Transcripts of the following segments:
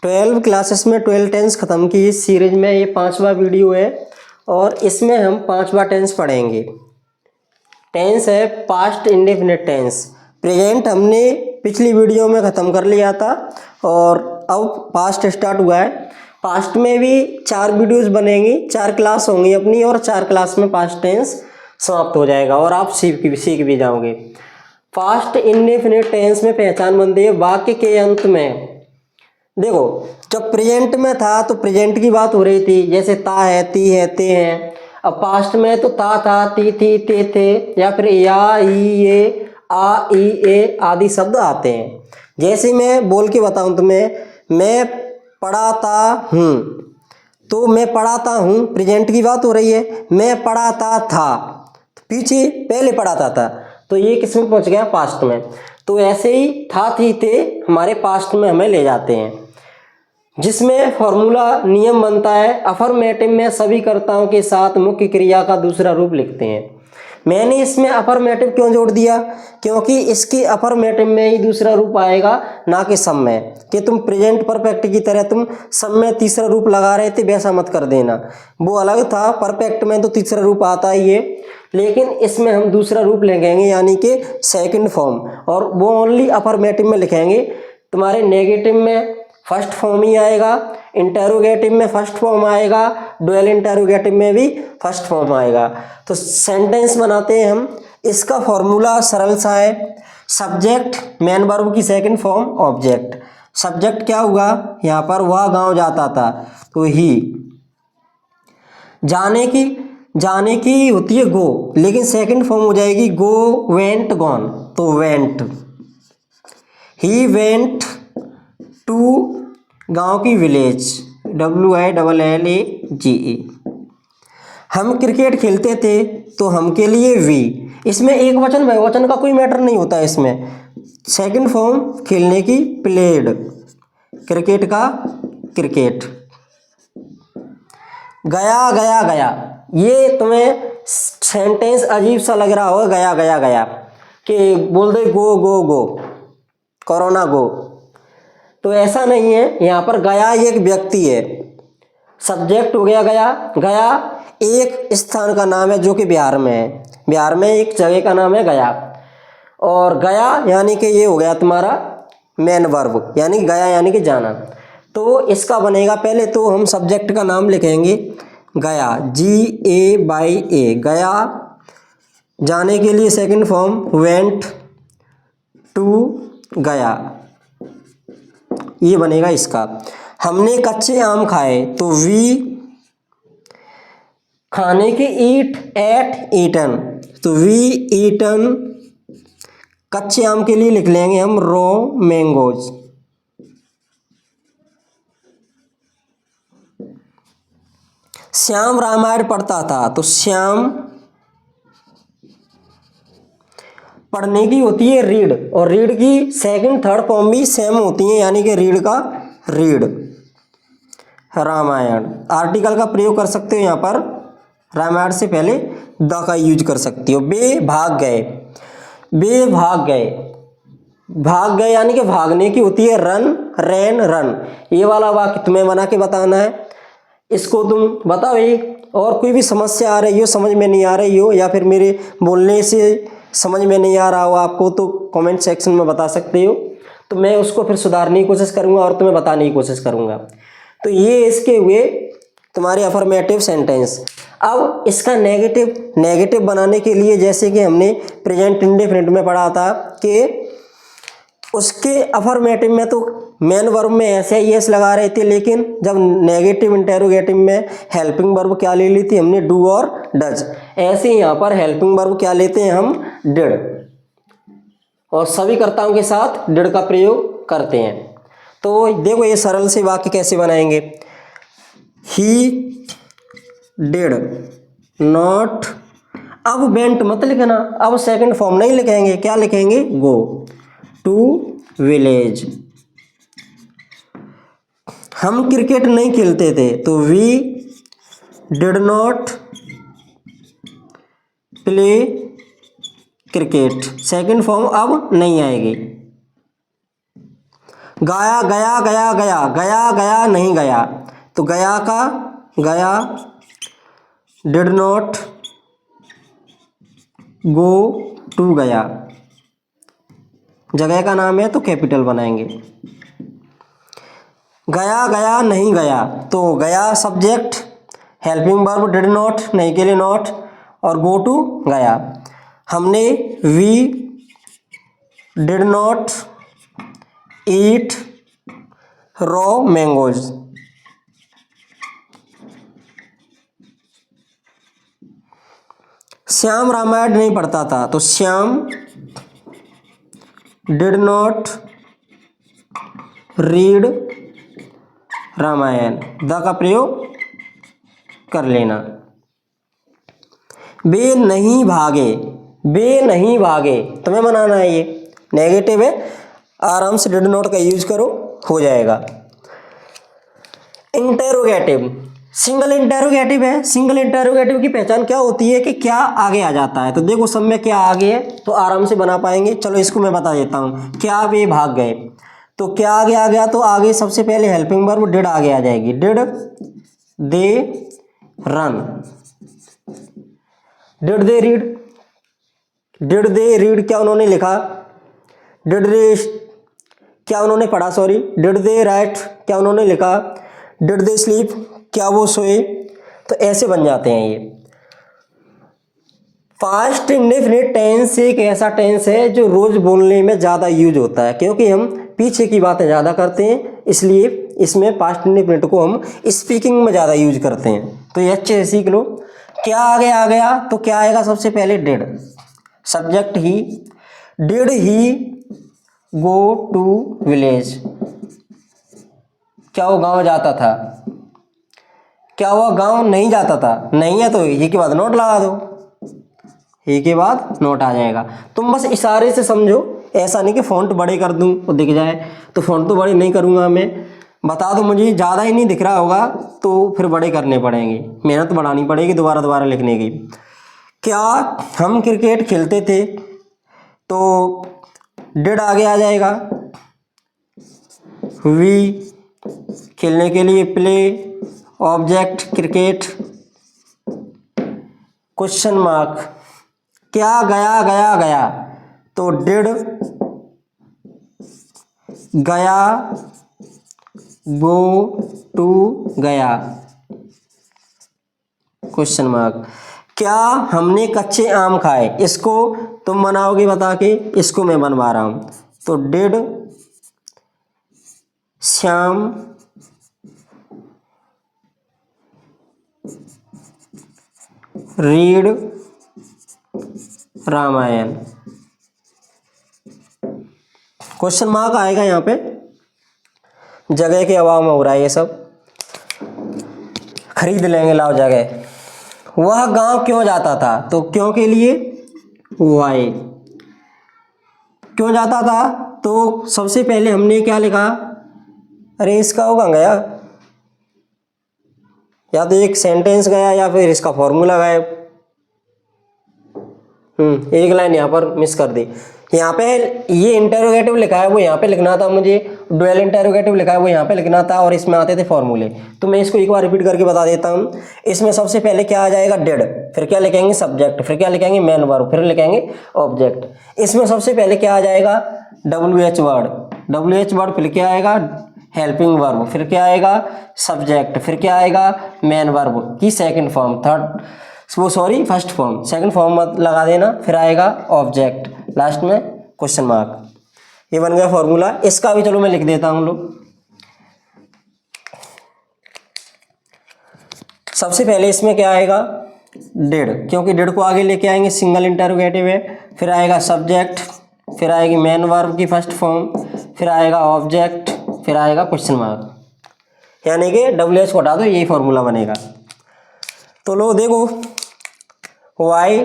12 classes में 12 tense ख़त्म की इस सीरीज में ये 5वां वीडियो है और इसमें हम 5वां टेंस पढ़ेंगे। टेंस है पास्ट इंडेफिनिट टेंस। प्रेजेंट हमने पिछली वीडियो में ख़त्म कर लिया था और अब पास्ट स्टार्ट हुआ है। पास्ट में भी 4 वीडियोस बनेंगी, 4 क्लास होंगी अपनी और 4 क्लास में पास्ट टेंस समाप्त हो जाएगा और आप सीख भी जाओगे। पास्ट इंडेफिनिट टेंस में पहचान बनती है वाक्य के अंत में। देखो, जब प्रेजेंट में था तो प्रेजेंट की बात हो रही थी, जैसे ता है, ती है, ते हैं। अब पास्ट में तो था, ती थी, ते थे, या फिर या, ई, ये, आ, ई, ए आदि शब्द आते हैं। जैसे मैं बोल के बताऊं तुम्हें, मैं पढ़ाता हूँ, तो मैं पढ़ाता हूँ प्रेजेंट की बात हो रही है। मैं पढ़ाता था, पीछे पहले पढ़ाता था, तो ये किस में पहुँच गया? पास्ट में। तो ऐसे ही था, थी, थे हमारे पास्ट में हमें ले जाते हैं, जिसमें फॉर्मूला नियम बनता है। अफर्मेटिव में सभी कर्ताओं के साथ मुख्य क्रिया का दूसरा रूप लिखते हैं। मैंने इसमें अफर्मेटिव क्यों जोड़ दिया? क्योंकि इसकी अफर्मेटिव में ही दूसरा रूप आएगा, ना कि सब में। कि तुम प्रेजेंट परफेक्ट की तरह तुम सब में तीसरा रूप लगा रहे थे, वैसा मत कर देना। वो अलग था, परफेक्ट में तो तीसरा रूप आता ही है, लेकिन इसमें हम दूसरा रूप लिखेंगे, यानी कि सेकंड फॉर्म, और वो ओनली अफर्मेटिव में लिखेंगे। तुम्हारे नेगेटिव में फर्स्ट फॉर्म ही आएगा, इंटेरोगेटिव में फर्स्ट फॉर्म आएगा, डुअल इंटेरोगेटिव में भी फर्स्ट फॉर्म आएगा। तो सेंटेंस बनाते हैं हम। इसका फॉर्मूला सरल सा है। सब्जेक्ट मेन वर्ब की सेकंड फॉर्म ऑब्जेक्ट। सब्जेक्ट क्या हुआ यहाँ पर? वह गांव जाता था, तो ही। जाने की होती है गो, लेकिन सेकंड फॉर्म हो जाएगी गो, वेंट, गॉन, तो वेंट। ही वेंट टू गांव की विलेज, WILLAGE। हम क्रिकेट खेलते थे, तो हम के लिए वी। इसमें एक वचन बहुवचन का कोई मैटर नहीं होता है। इसमें सेकंड फॉर्म खेलने की प्लेड, क्रिकेट का क्रिकेट। गया गया गया, ये तुम्हें सेंटेंस अजीब सा लग रहा होगा, गया गया गया, कि बोल दे गो गो गो, कोरोना गो। तो ऐसा नहीं है, यहाँ पर गया एक व्यक्ति है, सब्जेक्ट हो गया गया। गया एक स्थान का नाम है जो कि बिहार में है। बिहार में एक जगह का नाम है गया। और गया यानी कि ये हो गया तुम्हारा मेन वर्ब, यानी गया यानी कि जाना। तो इसका बनेगा, पहले तो हम सब्जेक्ट का नाम लिखेंगे गया, GAYA, गया। जाने के लिए सेकंड फॉर्म वेंट टू, गया, ये बनेगा इसका। हमने कच्चे आम खाए, तो वी। खाने के ईट, एट, ईटन, तो वी ईटन। कच्चे आम के लिए लिख लेंगे हम रो मैंगोज। श्याम रामायण पढ़ता था, तो श्याम। पढ़ने की होती है रीड, और रीड की सेकंड थर्ड फॉर्म भी सेम होती है, यानी कि रीड का रीड। रामायण आर्टिकल का प्रयोग कर सकते हो यहाँ पर, रामायण से पहले द का यूज कर सकती हो। बे भाग गए, बे भाग गए, भाग गए यानी कि भागने की होती है रन, रैन, रन। ये वाला वाक्य तुम्हें बना के बताना है। इसको तुम बताओ। ये और कोई भी समस्या आ रही हो, समझ में नहीं आ रही हो, या फिर मेरे बोलने से समझ में नहीं आ रहा हो आपको, तो कमेंट सेक्शन में बता सकते हो, तो मैं उसको फिर सुधारने की कोशिश करूंगा और तुम्हें बताने की कोशिश करूंगा। तो ये इसके हुए तुम्हारे अफर्मेटिव सेंटेंस। अब इसका नेगेटिव बनाने के लिए, जैसे कि हमने प्रेजेंट इंडेफिनिट में पढ़ा था कि उसके अफर्मेटिव में तो मेन वर्ब में ऐसे ही एस लगा रहे थे, लेकिन जब नेगेटिव इंटेरोगेटिव में हेल्पिंग वर्ब क्या ले ली थी हमने? डू और डज। ऐसे ही यहाँ पर हेल्पिंग वर्ब क्या लेते हैं हम? डिड, और सभी कर्ताओं के साथ डिड का प्रयोग करते हैं। तो देखो ये सरल से वाक्य कैसे बनाएंगे। ही डिड नॉट, अब वेंट मत लिखना, अब सेकंड फॉर्म नहीं लिखेंगे, क्या लिखेंगे? Go to village. हम क्रिकेट नहीं खेलते थे, तो we did not play cricket. Second form अब नहीं आएगी। गाया गया गया गया, गया गया नहीं गया, तो गया का गया, डिड नॉट गो टू गया, जगह का नाम है तो कैपिटल बनाएंगे। गया गया नहीं गया, तो गया subject, helping verb did not नहीं के लिए नॉट, और गो टू गया। हमने we did not eat raw mangoes, Shyam Ramayana नहीं पढ़ता था, तो Shyam did not read Ramayana, the का प्रयोग कर लेना। वे नहीं भागे, वे नहीं भागे, तुम्हें बनाना है, ये नेगेटिव है, आराम से डिड नॉट का यूज करो, हो जाएगा। इंटेरोगेटिव, सिंगल इंटेरोगेटिव है। सिंगल इंटेरोगेटिव की पहचान क्या होती है कि क्या आगे आ जाता है, तो देखो सब में क्या आगे है तो आराम से बना पाएंगे। चलो इसको मैं बता देता हूँ। क्या वे भाग गए, तो क्या आगे आ गया, तो आगे सबसे पहले हेल्पिंग वर्ब डिड आगे आ जाएगी, did they run, did they read, did they read क्या उन्होंने लिखा, डिड दे क्या उन्होंने पढ़ा, सॉरी, डिड दे राइट क्या उन्होंने लिखा, डिड दे स्लीप क्या वो सोए, तो ऐसे बन जाते हैं ये। पास्ट इंडेफिनिट टेंस एक ऐसा टेंस है जो रोज बोलने में ज़्यादा यूज होता है, क्योंकि हम पीछे की बातें ज़्यादा करते हैं, इसलिए इसमें पास्ट इंडेफिनिट को हम स्पीकिंग में ज़्यादा यूज करते हैं। तो ये अच्छे से सीख लो। क्या आगे आ गया, तो क्या आएगा सबसे पहले did, subject he, did he go to village, क्या वो गांव जाता था, क्या वो गांव नहीं जाता था, नहीं है तो ही के बाद नोट लगा दो, ही के बाद नोट आ जाएगा। तुम बस इशारे से समझो, ऐसा नहीं कि फ़ॉन्ट बड़े कर दूं तो दिख जाए, तो फ़ॉन्ट तो बड़े नहीं करूंगा मैं, बता दो मुझे ज़्यादा ही नहीं दिख रहा होगा तो फिर बड़े करने पड़ेंगे, मेहनत बढ़ानी पड़ेगी दोबारा दोबारा लिखने की। क्या हम क्रिकेट खेलते थे, तो डिड आगे आ जाएगा, वी खेलने के लिए play, object cricket, question mark, क्या गया गया गया, तो डिड गया गो टू गया, क्वेश्चन मार्क। क्या हमने कच्चे आम खाए, इसको तुम बनाओगे बता के, इसको मैं बनवा रहा हूं, तो did Shyam read Ramayana, question mark आएगा यहाँ पे, जगह के अभाव में हो रहा है ये सब, खरीद लेंगे लाओ जगह। वह गांव क्यों जाता था, तो क्यों के लिए वाई, क्यों जाता था, तो सबसे पहले हमने क्या लिखा, अरे इसका होगा गया, या तो एक सेंटेंस गया या फिर इसका फॉर्मूला गायब। एक लाइन यहाँ पर मिस कर दी, यहाँ पे ये इंटेरोगेटिव लिखा है वो यहाँ पे लिखना था मुझे, डुअल इंटेरोगेटिव लिखा है वो यहाँ पे लिखना था, और इसमें आते थे फॉर्मूले। तो मैं इसको एक बार रिपीट करके बता देता हूँ। इसमें सबसे पहले क्या आ जाएगा, डिड, फिर क्या लिखेंगे सब्जेक्ट, फिर क्या लिखेंगे मेन वर्ब, फिर लिखेंगे ऑब्जेक्ट। इसमें सबसे पहले क्या आ जाएगा, WH वर्ड, WH वर्ड, फिर क्या आएगा हेल्पिंग वर्ब, फिर क्या आएगा सब्जेक्ट, फिर क्या आएगा मेन वर्ब की सेकंड फॉर्म, थर्ड वो sorry first form, second form मत लगा देना, फिर आएगा ऑब्जेक्ट, लास्ट में क्वेश्चन मार्क। ये बन गया फॉर्मूला। इसका भी चलो मैं लिख देता हूँ लोग। सबसे पहले इसमें क्या आएगा डिड, क्योंकि डिड को आगे लेके आएंगे, सिंगल इंटरोगेटिव है, फिर आएगा सब्जेक्ट, फिर आएगी मेन वर्ब की फर्स्ट फॉर्म, फिर आएगा ऑब्जेक्ट, फिर आएगा क्वेश्चन मार्क, यानी कि WH को हटा दो, यही फॉर्मूला बनेगा। तो लो देखो, why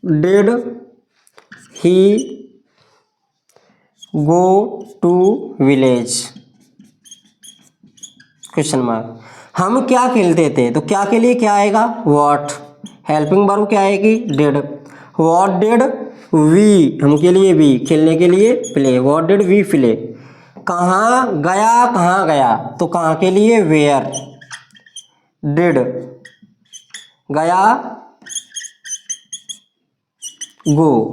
did he go to village, question mark. हम क्या खेलते थे, तो क्या के लिए क्या आएगा व्हाट, हेल्पिंग वर्ब क्या आएगी डिड, व्हाट डिड वी, हम के लिए वी, खेलने के लिए play, what did we play, कहाँ गया, तो कहाँ के लिए वेयर, डिड गया, गो।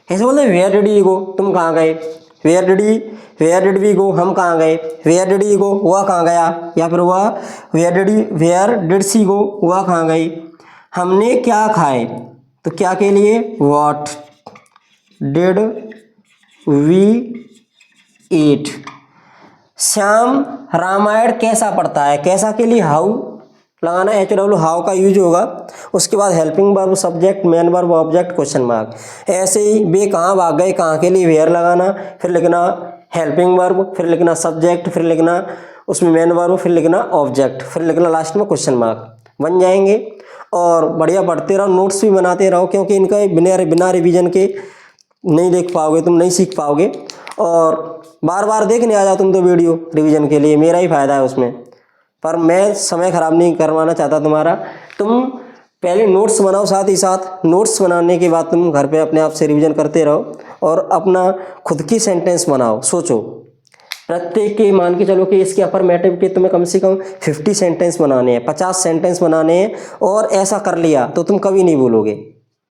ऐसे बोलते वेयर डिड यू गो, तुम कहाँ गए, वेयर डिड वी गो, हम कहाँ गए, वेयर डिड यू गो, वह कहाँ गया, या फिर वह वेयर डिड सी गो, वह कहाँ गई। हमने क्या खाए, तो क्या के लिए what did we eat. Shyam Ramayana कैसा पढ़ता है, कैसा के लिए हाउ लगाना, HW हाउ का यूज होगा। उसके बाद helping verb, subject, main verb, object, question mark. ऐसे ही वे कहाँ भाग गए, कहाँ के लिए वेयर लगाना, फिर लिखना हेल्पिंग वर्ब, फिर लिखना सब्जेक्ट, फिर लिखना उसमें मेन वर्ब, फिर लिखना ऑब्जेक्ट, फिर लिखना लास्ट में क्वेश्चन मार्क। बन जाएंगे। और बढ़िया पढ़ते रहो, नोट्स भी बनाते रहो, क्योंकि इनका बिना रिवीजन के नहीं देख पाओगे, तुम नहीं सीख पाओगे। और बार बार देखने आ जाओ तुम तो वीडियो रिवीजन के लिए, मेरा ही फ़ायदा है उसमें, पर मैं समय ख़राब नहीं करवाना चाहता तुम्हारा। तुम पहले नोट्स बनाओ, साथ ही साथ नोट्स बनाने के बाद तुम घर पे अपने आप से रिवीजन करते रहो और अपना खुद की सेंटेंस बनाओ। सोचो प्रत्येक के, मान के चलो कि इसके अफर्मेटिव के तुम्हें कम से कम 50 सेंटेंस बनाने हैं, 50 सेंटेंस बनाने हैं, और ऐसा कर लिया तो तुम कभी नहीं भूलोगे।